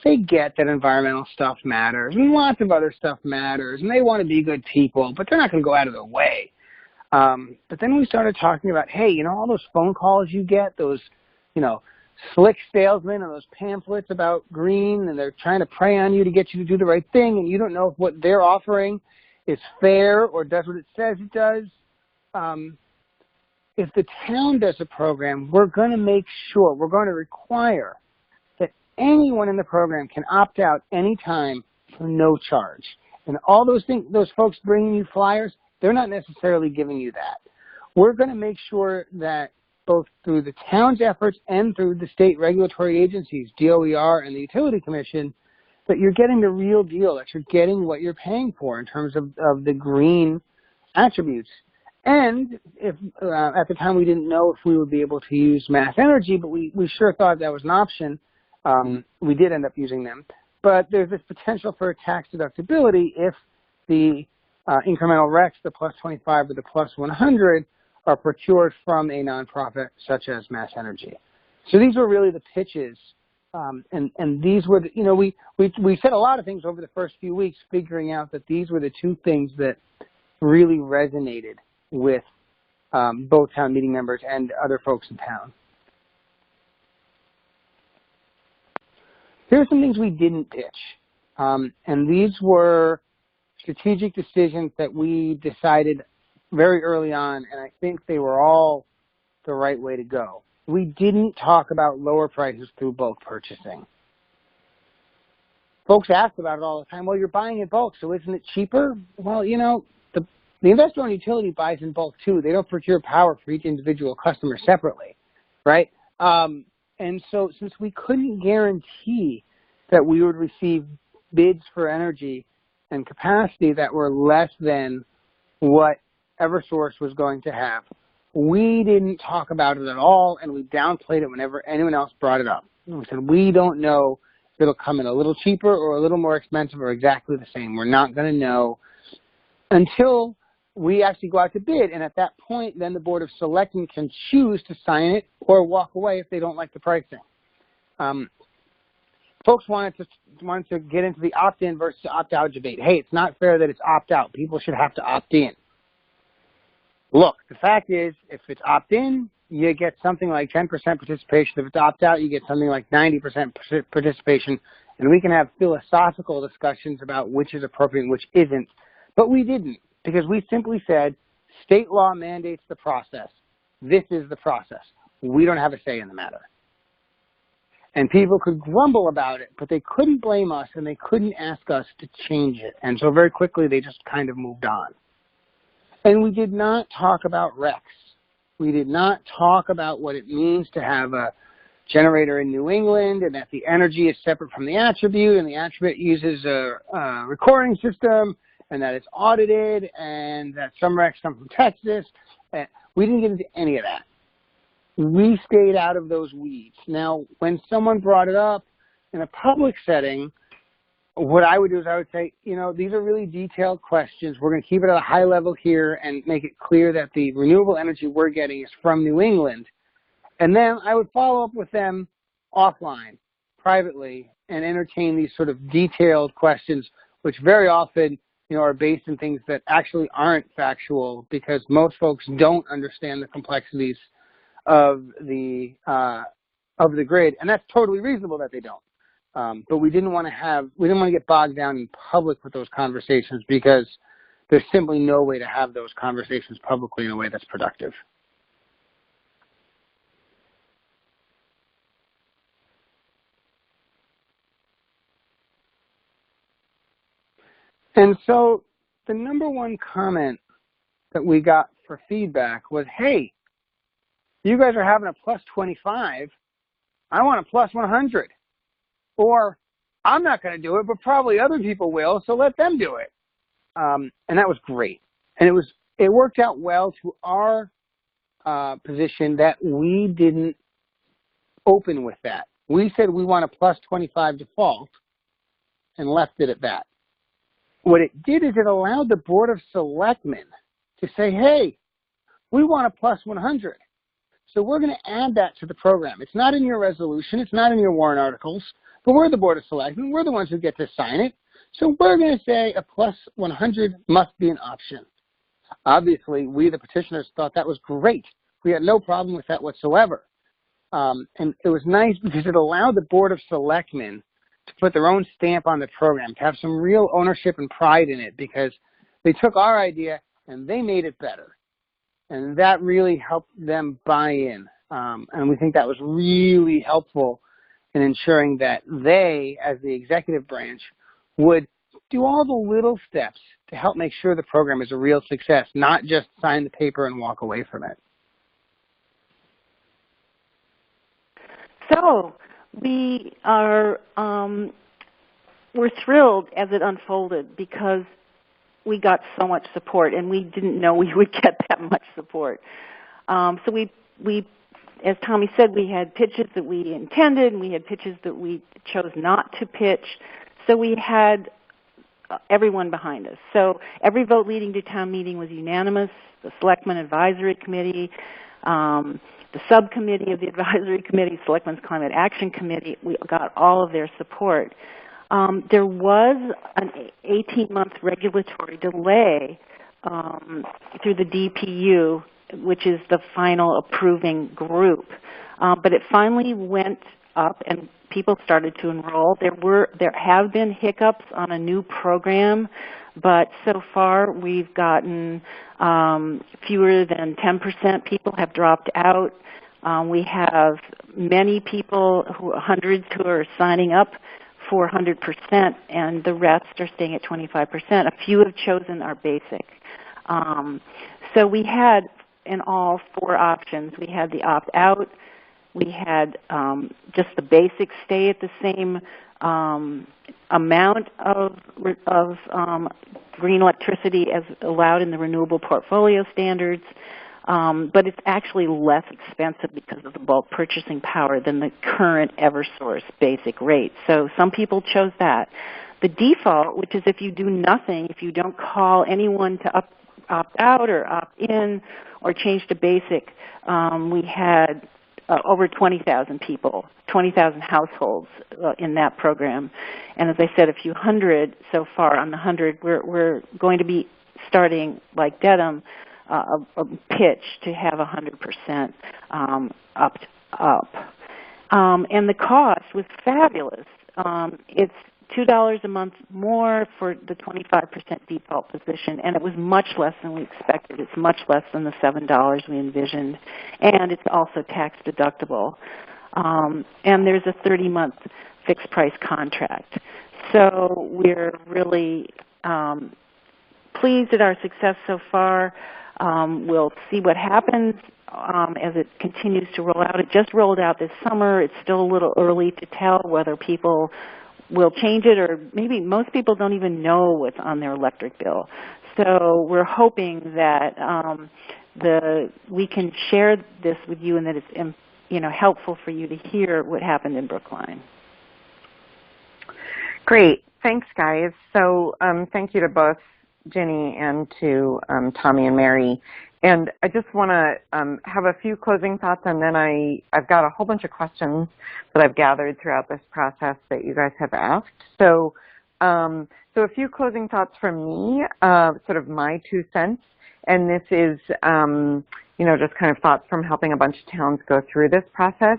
they get that environmental stuff matters, and lots of other stuff matters, and they want to be good people, but they're not going to go out of their way. But then we started talking about, hey, all those phone calls you get, those, slick salesmen and those pamphlets about green, and they're trying to prey on you to get you to do the right thing, and you don't know if what they're offering is fair or does what it says it does. If the town does a program, we're going to make sure, we're going to require that anyone in the program can opt out anytime for no charge. And all those things, those folks bringing you flyers, they're not necessarily giving you that. We're going to make sure that both through the town's efforts and through the state regulatory agencies, DOER and the Utility Commission, that you're getting the real deal, that you're getting what you're paying for in terms of the green attributes. And if at the time we didn't know if we would be able to use mass energy, but we sure thought that was an option. We did end up using them. but there's this potential for tax deductibility if the incremental RECs, the plus 25 or the plus 100, are procured from a nonprofit such as Mass Energy. So these were really the pitches, and these were, we said a lot of things over the first few weeks, figuring out that these were the two things that really resonated with both town meeting members and other folks in town. Here are some things we didn't pitch, and these were strategic decisions that we decided very early on, and I think they were all the right way to go. We didn't talk about lower prices through bulk purchasing. Folks ask about it all the time. Well, you're buying in bulk, so isn't it cheaper? Well, the investor-owned utility buys in bulk too. They don't procure power for each individual customer separately, right? And so since we couldn't guarantee that we would receive bids for energy and capacity that were less than what Eversource was going to have, we didn't talk about it at all, and we downplayed it whenever anyone else brought it up. We said, we don't know if it'll come in a little cheaper or a little more expensive or exactly the same. We're not going to know until we actually go out to bid, and at that point, then the Board of Selectmen can choose to sign it or walk away if they don't like the pricing. Folks wanted to get into the opt-in versus opt-out debate. Hey, it's not fair that it's opt-out. People should have to opt in. Look, the fact is, if it's opt-in, you get something like 10% participation. If it's opt-out, you get something like 90% participation, and we can have philosophical discussions about which is appropriate and which isn't. But we didn't, because we simply said, state law mandates the process. This is the process. We don't have a say in the matter. And people could grumble about it, but they couldn't blame us, and they couldn't ask us to change it. And so very quickly, they just kind of moved on. And we did not talk about RECs. We did not talk about what it means to have a generator in New England and that the energy is separate from the attribute, and the attribute uses a recording system, and that it's audited, and that some RECs come from Texas. We didn't get into any of that. We stayed out of those weeds. Now, when someone brought it up in a public setting, what I would do is I would say, these are really detailed questions. We're going to keep it at a high level here and make it clear that the renewable energy we're getting is from New England. And then I would follow up with them offline, privately, and entertain these sort of detailed questions, which very often, are based in things that actually aren't factual, because most folks don't understand the complexities of the grid, and that's totally reasonable that they don't. But we didn't want to get bogged down in public with those conversations, because there's simply no way to have those conversations publicly in a way that's productive. And so the number one comment that we got for feedback was, hey, you guys are having a plus 25. I want a plus 100. Or, I'm not going to do it, but probably other people will, so let them do it. And that was great. And it worked out well to our position that we didn't open with that. We said we want a plus 25 default and left it at that. What it did is it allowed the Board of Selectmen to say, hey, we want a plus 100. So we're going to add that to the program. It's not in your resolution. It's not in your warrant articles. But we're the Board of Selectmen. We're the ones who get to sign it. So we're going to say a plus 100 must be an option. Obviously, we, the petitioners, thought that was great. We had no problem with that whatsoever. And it was nice because it allowed the Board of Selectmen to put their own stamp on the program, to have some real ownership and pride in it, because they took our idea and they made it better. And that really helped them buy in. And we think that was really helpful in ensuring that they, as the executive branch, would do all the little steps to help make sure the program is a real success, not just sign the paper and walk away from it. So we are we're thrilled as it unfolded, because we got so much support, and we didn't know we would get that much support. So we, as Tommy said, we had pitches that we intended, and we had pitches that we chose not to pitch. so we had everyone behind us. So every vote leading to town meeting was unanimous. The Selectmen Advisory Committee, the subcommittee of the Advisory Committee, Selectmen's Climate Action Committee, we got all of their support. There was an 18-month regulatory delay through the DPU, which is the final approving group. But it finally went up and people started to enroll. There have been hiccups on a new program, but so far we've gotten fewer than 10% people have dropped out. We have many people, hundreds who are signing up for 100%, and the rest are staying at 25%. A few have chosen our basic. So we had, in all, 4 options. We had the opt-out. We had just the basic stay at the same amount of green electricity as allowed in the renewable portfolio standards, but it's actually less expensive because of the bulk purchasing power than the current Eversource basic rate. So some people chose that. The default, which is if you do nothing, if you don't call anyone to opt out or opt in or change to basic, we had over 20,000 people, 20,000 households in that program. And as I said, a few hundred so far. On the 100, we're going to be starting, like Denham, a pitch to have 100% upped up. And the cost was fabulous. It's $2 a month more for the 25% default position, and it was much less than we expected. It's much less than the $7 we envisioned, and it's also tax deductible. And there's a 30-month fixed price contract. So we're really pleased at our success so far. We'll see what happens as it continues to roll out. It just rolled out this summer. It's still a little early to tell whether people will change it, or maybe most people don't even know what's on their electric bill. So we're hoping that we can share this with you and that it's helpful for you to hear what happened in Brookline. Great. Thanks, guys. So thank you to both Ginny and to Tommy and Mary. And I just want to have a few closing thoughts, and then I've got a whole bunch of questions that I've gathered throughout this process that you guys have asked. So, so a few closing thoughts from me, sort of my 2 cents, and this is, just kind of thoughts from helping a bunch of towns go through this process.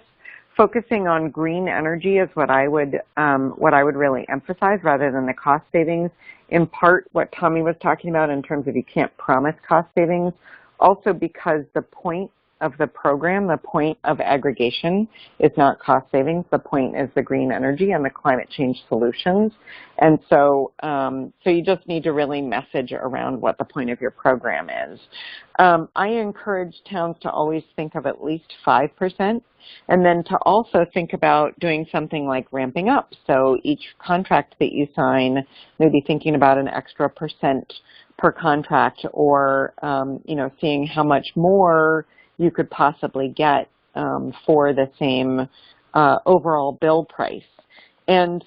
Focusing on green energy is what I would really emphasize rather than the cost savings. In part, what Tommy was talking about in terms of you can't promise cost savings. Also because the point of the program, the point of aggregation is not cost savings. The point is the green energy and the climate change solutions. And so, so you just need to really message around what the point of your program is. I encourage towns to always think of at least 5%, and then to also think about doing something like ramping up. So each contract that you sign, maybe thinking about an extra % per contract, or seeing how much more you could possibly get for the same overall bill price. And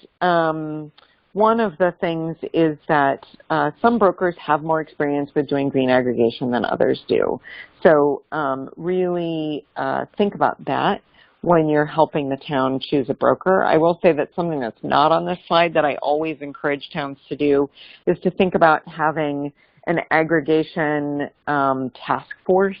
one of the things is that some brokers have more experience with doing green aggregation than others do. So really think about that when you're helping the town choose a broker. I will say that something that's not on this slide that I always encourage towns to do is to think about having an aggregation task force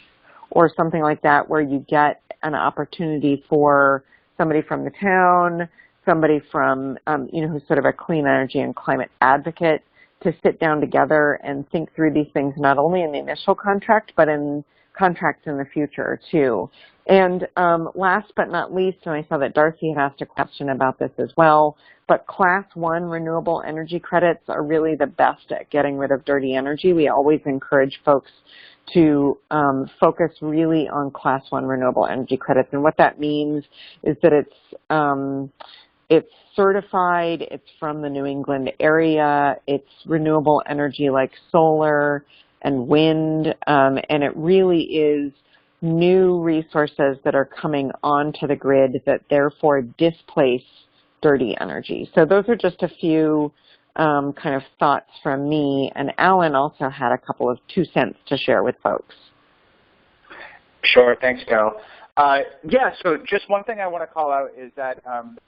or something like that, where you get an opportunity for somebody from the town, somebody from, who's sort of a clean energy and climate advocate, to sit down together and think through these things, not only in the initial contract, but in contracts in the future too. And last but not least, and I saw that Darcy had asked a question about this as well, but Class 1 renewable energy credits are really the best at getting rid of dirty energy. We always encourage folks to focus really on Class 1 renewable energy credits. And what that means is that it's certified, it's from the New England area, it's renewable energy like solar and wind, and it really is new resources that are coming onto the grid that therefore displace dirty energy. So those are just a few kind of thoughts from me, and Alan also had a couple of 2 cents to share with folks. Sure, thanks, Carol. Yeah, so just one thing I want to call out is that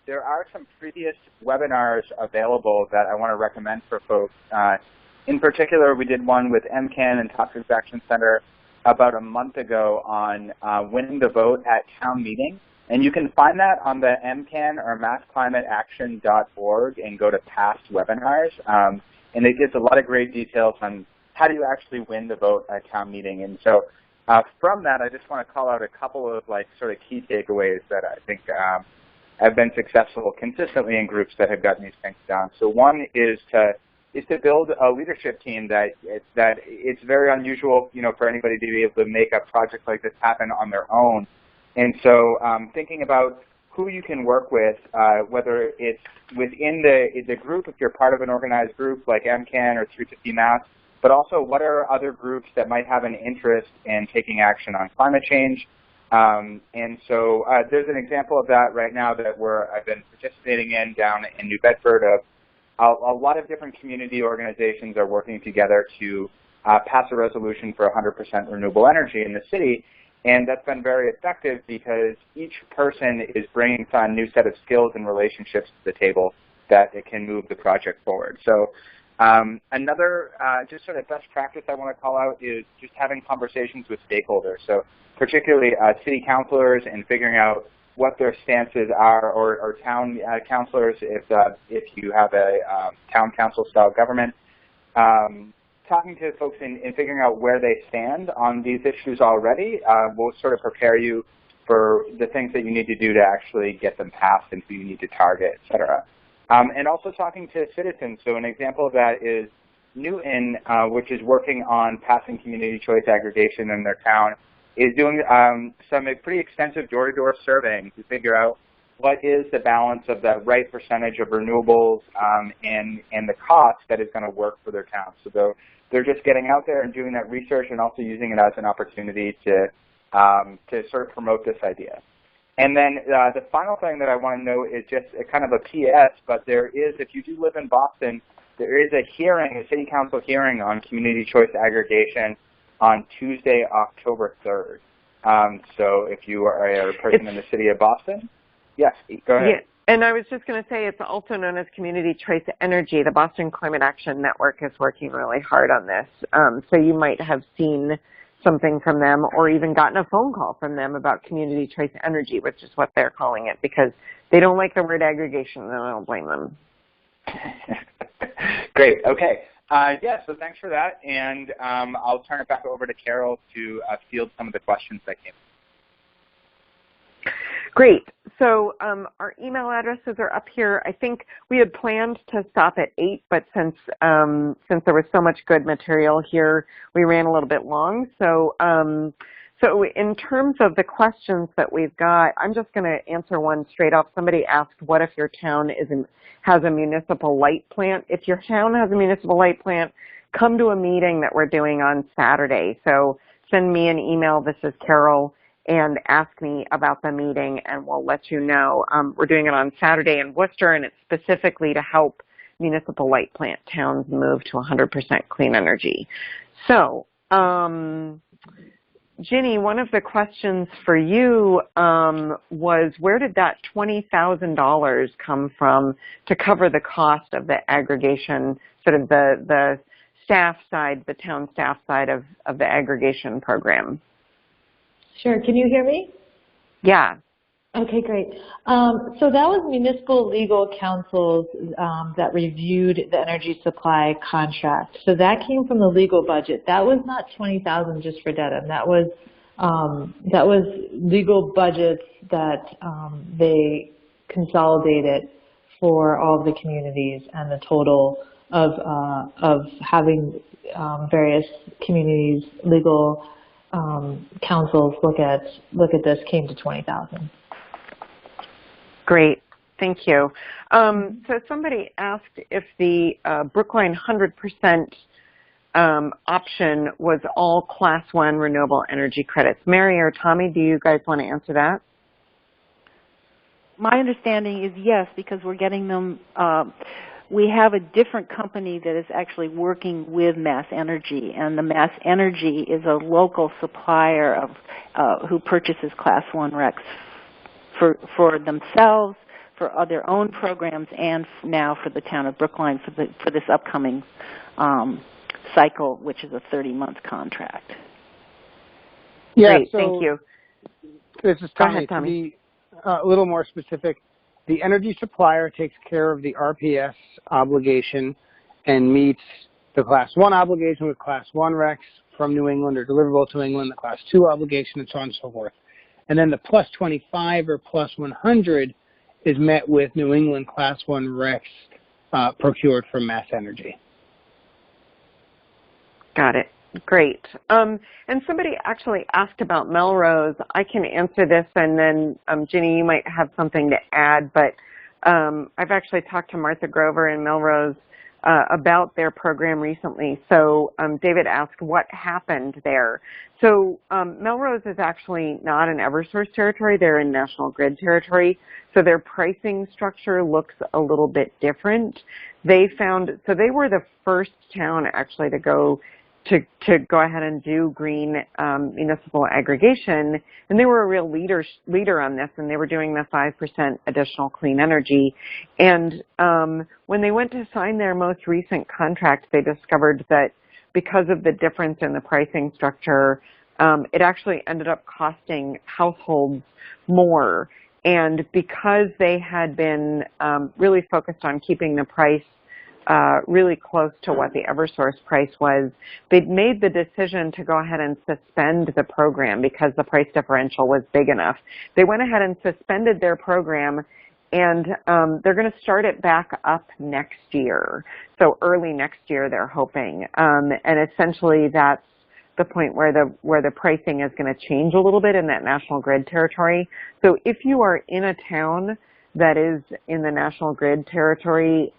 there are some previous webinars available that I want to recommend for folks. In particular, we did one with MCAN and Toxics Action Center about a month ago on winning the vote at town meeting. And you can find that on the MCAN or massclimateaction.org and go to past webinars. And it gives a lot of great details on how do you actually win the vote at town meeting. And so from that, I just want to call out a couple of sort of key takeaways that I think have been successful consistently in groups that have gotten these things done. So one is to build a leadership team that it's very unusual, for anybody to be able to make a project like this happen on their own. And so thinking about who you can work with, whether it's within the group, if you're part of an organized group like MCAN or 350 Mass, but also what are other groups that might have an interest in taking action on climate change. And so there's an example of that right now that I've been participating in down in New Bedford. A lot of different community organizations are working together to pass a resolution for 100% renewable energy in the city. And that's been very effective because each person is bringing some new set of skills and relationships to the table that it can move the project forward. So another just sort of best practice I want to call out is just having conversations with stakeholders. So particularly city councilors and figuring out what their stances are, or town councilors if you have a town council style government. Talking to folks and figuring out where they stand on these issues already will sort of prepare you for the things that you need to do to actually get them passed and who you need to target, et cetera. And also talking to citizens. So an example of that is Newton, which is working on passing community choice aggregation in their town, is doing some pretty extensive door-to-door surveying to figure out what is the balance of the right percentage of renewables and the cost that is going to work for their town. So they're just getting out there and doing that research and also using it as an opportunity to sort of promote this idea. And then the final thing that I want to note is just a kind of a PS, but there is, if you do live in Boston, there is a hearing, a city council hearing on community choice aggregation on Tuesday, October 3rd. So if you are a person in the city of Boston, yes, go ahead. Yeah. And I was just going to say it's also known as Community Choice Energy. The Boston Climate Action Network is working really hard on this. So you might have seen something from them or even gotten a phone call from them about Community Choice Energy, which is what they're calling it, because they don't like the word aggregation, and I don't blame them. Great. Okay. Yeah, so thanks for that. And I'll turn it back over to Carol to field some of the questions that came. Great. So our email addresses are up here. I think we had planned to stop at 8, but since there was so much good material here, we ran a little bit long. So so in terms of the questions that we've got, I'm just going to answer one straight off. Somebody asked, what if your town has a municipal light plant? If your town has a municipal light plant, come to a meeting that we're doing on Saturday. So send me an email. This is Carol. And ask me about the meeting, and we'll let you know. We're doing it on Saturday in Worcester, and it's specifically to help municipal light plant towns move to 100% clean energy. So, Ginny, one of the questions for you was, where did that $20,000 come from to cover the cost of the aggregation, sort of the staff side, the town staff side of the aggregation program? Sure. Can you hear me? Yeah. Okay, great. So that was municipal legal counsels that reviewed the energy supply contract. So that came from the legal budget. That was not $20,000 just for Denham. That was legal budgets that they consolidated for all of the communities, and the total of having various communities legal councils look at this came to $20,000. Great, thank you. So somebody asked if the Brookline 100% option was all Class 1 renewable energy credits. Mary or Tommy, do you guys want to answer that? my understanding is yes, because we're getting them. We have a different company that is actually working with Mass Energy, and the Mass Energy is a local supplier of who purchases Class 1 RECs for themselves, for their own programs, and now for the town of Brookline for this upcoming cycle, which is a 30-month contract. Yeah, Great, so thank you. This is Go Tommy. ahead, Tommy. To be a little more specific, the energy supplier takes care of the RPS obligation and meets the Class 1 obligation with Class 1 RECs from New England or deliverable to England, the Class 2 obligation, and so on and so forth. And then the plus 25 or plus 100 is met with New England Class 1 RECs procured from Mass Energy. Got it. Great. And somebody actually asked about Melrose. I can answer this, and then Ginny, you might have something to add, but I've actually talked to Martha Grover in Melrose about their program recently. So David asked what happened there. So Melrose is actually not in Eversource territory. They're in National Grid territory. So their pricing structure looks a little bit different. They were the first town actually to go ahead and do green municipal aggregation, and they were a real leader on this, and they were doing the 5% additional clean energy. And when they went to sign their most recent contract, they discovered that because of the difference in the pricing structure, it actually ended up costing households more. And because they had been really focused on keeping the price really close to what the Eversource price was, they'd made the decision to go ahead and suspend the program because the price differential was big enough. They went ahead and suspended their program, and they're going to start it back up next year. So early next year, they're hoping. And essentially, that's the point where the pricing is going to change a little bit in that National Grid territory. So if you are in a town that is in the National Grid territory,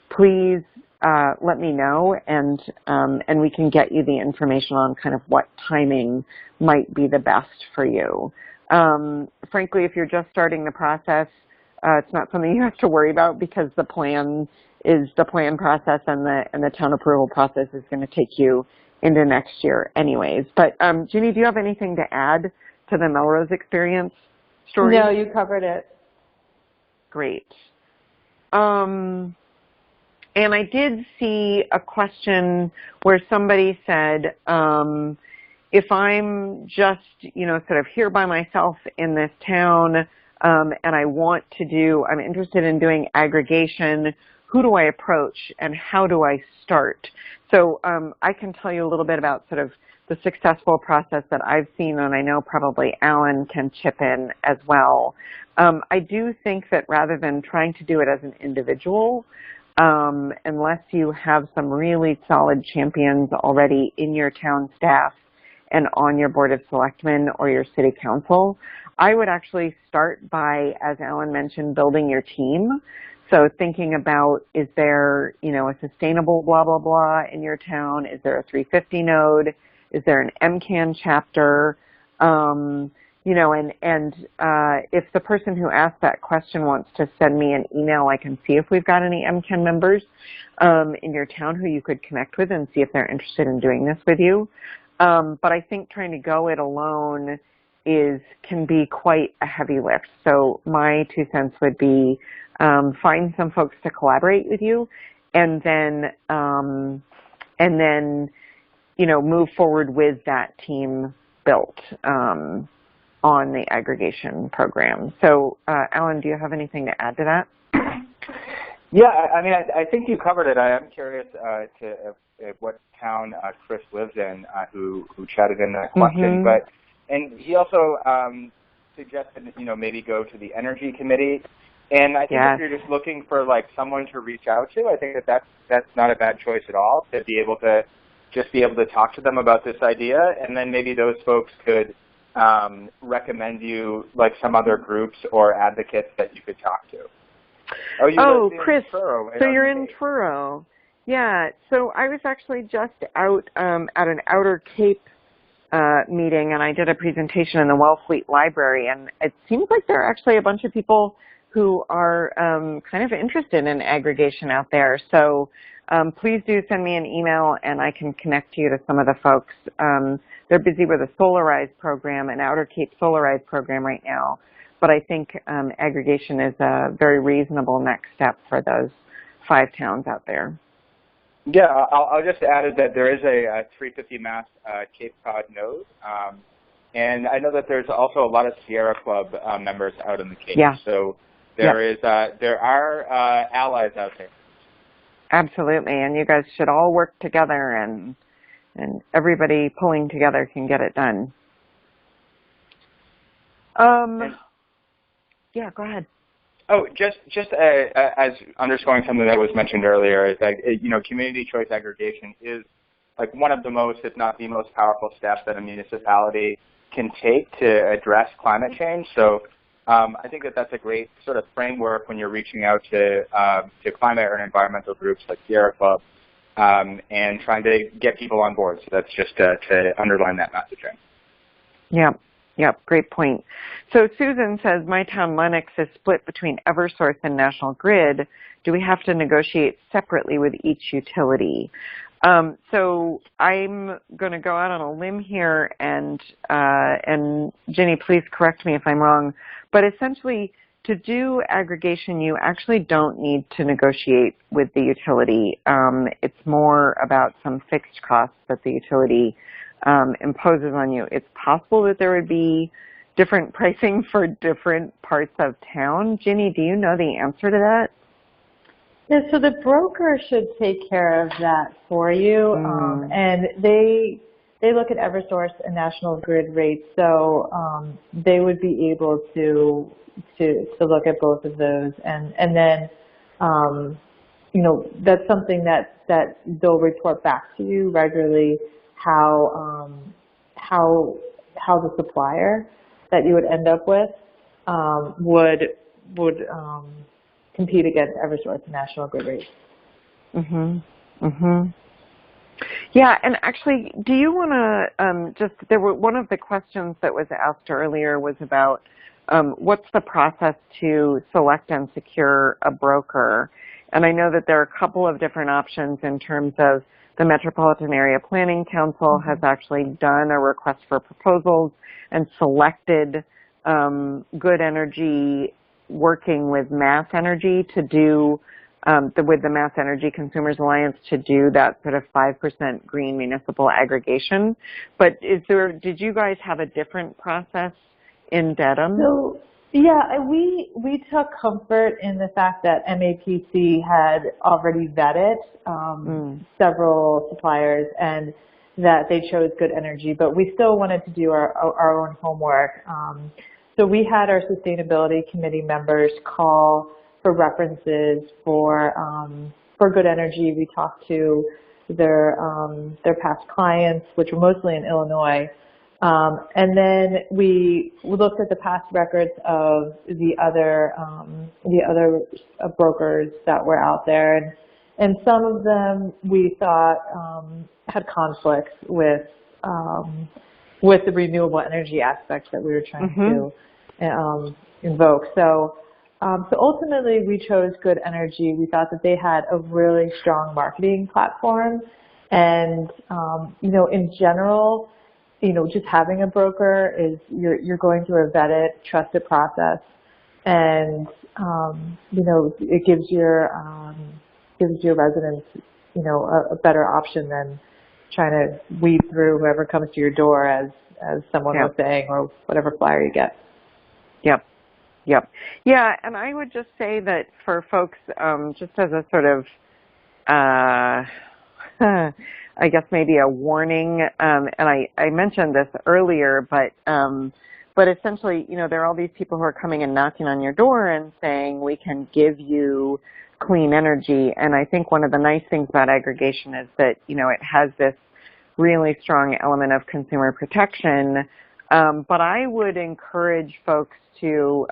please let me know, and we can get you the information on kind of what timing might be the best for you. Frankly, if you're just starting the process, it's not something you have to worry about because the plan process and the town approval process is going to take you into next year anyways. But Ginny, do you have anything to add to the Melrose experience story? No, you covered it. Great. And I did see a question where somebody said, if I'm just, sort of here by myself in this town, and I'm interested in doing aggregation, who do I approach and how do I start? So I can tell you a little bit about sort of the successful process that I've seen, and I know probably Alan can chip in as well. I do think that rather than trying to do it as an individual, unless you have some really solid champions already in your town staff and on your Board of Selectmen or your City Council, I would actually start by, as Alan mentioned, building your team. So thinking about, is there, a sustainable blah, blah, blah in your town? Is there a 350 node? Is there an MCAN chapter? If the person who asked that question wants to send me an email, I can see if we've got any MCAN members in your town who you could connect with and see if they're interested in doing this with you. But I think trying to go it alone can be quite a heavy lift. So my 2 cents would be find some folks to collaborate with you, and then move forward with that team built on the aggregation program. So, Alan, do you have anything to add to that? Yeah, I think you covered it. I am curious to what town Chris lives in, who chatted in that question. Mm-hmm. And he also suggested, maybe go to the Energy Committee. And I think if you're just looking for someone to reach out to, I think that's not a bad choice at all, to be able to talk to them about this idea, and then maybe those folks could recommend you some other groups or advocates that you could talk to. Chris, so you're in Truro. Yeah, so I was actually just out at an Outer Cape meeting, and I did a presentation in the Wellfleet Library, and it seems like there are actually a bunch of people who are kind of interested in aggregation out there. So please do send me an email, and I can connect you to some of the folks. They're busy with a Solarize program, an Outer Cape Solarize program right now, but I think aggregation is a very reasonable next step for those 5 towns out there. Yeah, I'll just add that there is a 350 Mass Cape Cod node, and I know that there's also a lot of Sierra Club members out in the Cape. Yeah. So there are allies out there. Absolutely, and you guys should all work together, and everybody pulling together can get it done. Yeah, go ahead. Oh, just as underscoring something that was mentioned earlier, is that community choice aggregation is like one of the most, if not the most powerful steps that a municipality can take to address climate change. So I think that that's a great sort of framework when you're reaching out to climate and environmental groups like Sierra Club and trying to get people on board. So that's just to underline that messaging. Yeah. Yep, great point. So Susan says, my town, Lennox, is split between Eversource and National Grid. Do we have to negotiate separately with each utility? So I'm going to go out on a limb here, and Ginny, please correct me if I'm wrong, but essentially to do aggregation, you actually don't need to negotiate with the utility. It's more about some fixed costs that the utility imposes on you. It's possible that there would be different pricing for different parts of town. Ginny, do you know the answer to that? Yeah, so the broker should take care of that for you, and they look at Eversource and National Grid rates, so they would be able to look at both of those, and then that's something that they'll report back to you regularly, how the supplier that you would end up with would compete against Eversource and National Grid rates. Yeah, and actually, do you want to one of the questions that was asked earlier was about what's the process to select and secure a broker? And I know that there are a couple of different options in terms of the Metropolitan Area Planning Council has actually done a request for proposals and selected Good Energy working with Mass Energy to do, with the Mass Energy Consumers Alliance to do that sort of 5% green municipal aggregation. But did you guys have a different process in Dedham? So, yeah, we took comfort in the fact that MAPC had already vetted several suppliers and that they chose Good Energy, but we still wanted to do our own homework. So we had our sustainability committee members call for references for Good Energy. We talked to their past clients, which were mostly in Illinois. And then we looked at the past records of the other brokers that were out there, and some of them we thought had conflicts with the renewable energy aspects that we were trying to invoke. So ultimately we chose Good Energy. We thought that they had a really strong marketing platform, and in general, just having a broker is you're going through a vetted, trusted process, and it gives your residents a better option than trying to weed through whoever comes to your door, as someone was saying, or whatever flyer you get. Yep. Yeah, and I would just say that for folks, just as a sort of I guess maybe a warning, and I mentioned this earlier, but essentially, there are all these people who are coming and knocking on your door and saying, we can give you clean energy. And I think one of the nice things about aggregation is that, it has this really strong element of consumer protection. But I would encourage folks to,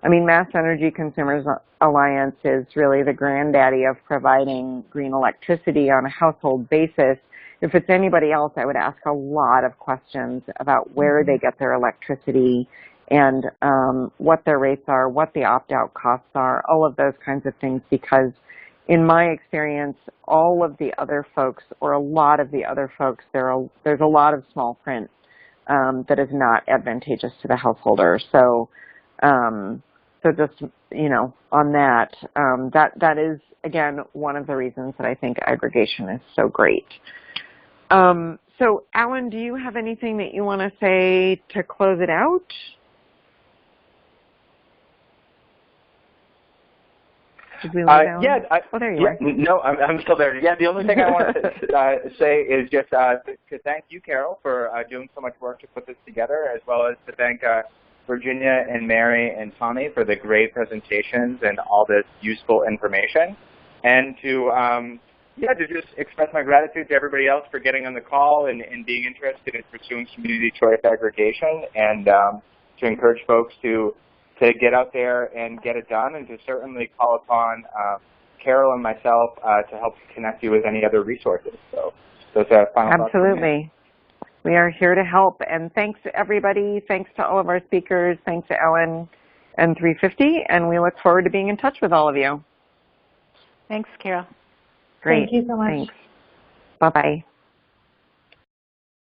Mass Energy Consumers Alliance is really the granddaddy of providing green electricity on a household basis. if it's anybody else, I would ask a lot of questions about where they get their electricity and what their rates are, what the opt-out costs are, all of those kinds of things, because in my experience, all of the other folks, or a lot of the other folks, there's a lot of small print that is not advantageous to the householder. So, so just, you know, on that, that is, again, one of the reasons that I think aggregation is so great. So, Alan, do you have anything that you want to say to close it out? Did we lose Alan? Yeah, oh, there you are. No, I'm still there. Yeah, the only thing I want to say is just to thank you, Carol, for doing so much work to put this together, as well as to thank Virginia and Mary and Tommy for the great presentations and all this useful information, and to to just express my gratitude to everybody else for getting on the call and being interested in pursuing community choice aggregation, and to encourage folks to get out there and get it done, and to certainly call upon Carol and myself to help connect you with any other resources. So those are final thoughts. Absolutely. We are here to help. And thanks to everybody. Thanks to all of our speakers. Thanks to Ellen and 350. And we look forward to being in touch with all of you. Thanks, Carol. Great. Thank you so much. Thanks. Bye-bye.